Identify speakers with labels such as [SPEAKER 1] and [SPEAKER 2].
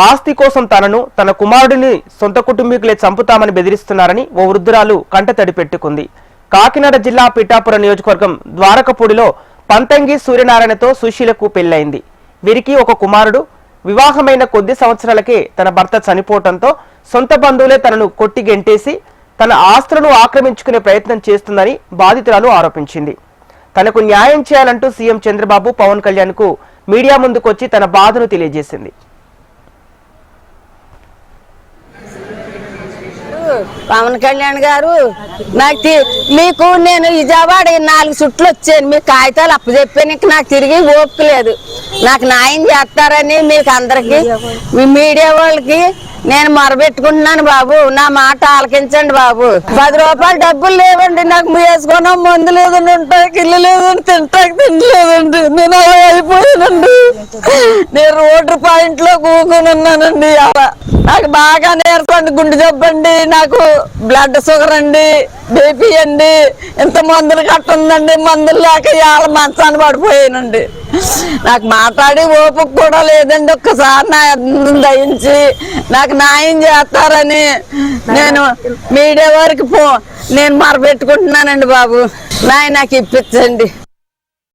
[SPEAKER 1] ఆస్తి కోసం తనను తన కుమారుడిని సొంత కుటుంబీకులే చంపుతామని బెదిరిస్తున్నారని ఓ వృద్ధురాలు కంటతడి పెట్టుకుంది. కాకినాడ జిల్లా పిఠాపురం నియోజకవర్గం ద్వారకపూడిలో పంతంగి సూర్యనారాయణతో సుశీలకు పెళ్లైంది. వీరికి ఒక కుమారుడు. వివాహమైన కొద్ది సంవత్సరాలకే తన భర్త చనిపోవడంతో సొంత బంధువులే తనను కొట్టి గెంటేసి తన ఆస్తులను ఆక్రమించుకునే ప్రయత్నం చేస్తుందని బాధితురాలు ఆరోపించింది. తనకు న్యాయం చేయాలంటూ సీఎం చంద్రబాబు, పవన్ కళ్యాణ్ కు మీడియా ముందుకొచ్చి తన బాధను తెలియజేసింది.
[SPEAKER 2] పవన్ కళ్యాణ్ గారు, మీకు నేను విజయవాడ 4 చుట్లు వచ్చాను, మీ కాగితాలు అప్పచెప్పానికి నాకు తిరిగి ఓపిక లేదు. నాకు న్యాయం చేస్తారని మీకు అందరికి, మీ మీడియా వాళ్ళకి నేను మొరబెట్టుకుంటున్నాను బాబు. నా మాట ఆలకించండి బాబు. 10 రూపాయలు డబ్బులు లేవండి నాకు. వేసుకున్నాం మందు లేదండి, ఉంటాకి ఇల్లు లేదండి, తింటాకి తిండి లేదండి. నేను అలా అయిపోయానండి. నేను రోడ్డు పాయింట్ లో కూకుని ఉన్నానండి. నాకు బాగా నేర్పండి, గుండె జబ్బండి, నాకు బ్లడ్ షుగర్ అండి, బీపీ అండి, ఇంత మందులు కట్టుందండి. మందులు లేక ఇవాళ మంచాన్ని పడిపోయానండి. నాకు మాట్లాడి ఓపిక కూడా లేదండి. ఒక్కసారి నా దయించి నాకు న్యాయం చేస్తారని నేను మీడియా వారికి నేను మొరబెట్టుకుంటున్నానండి బాబు. నాకు ఇప్పించండి.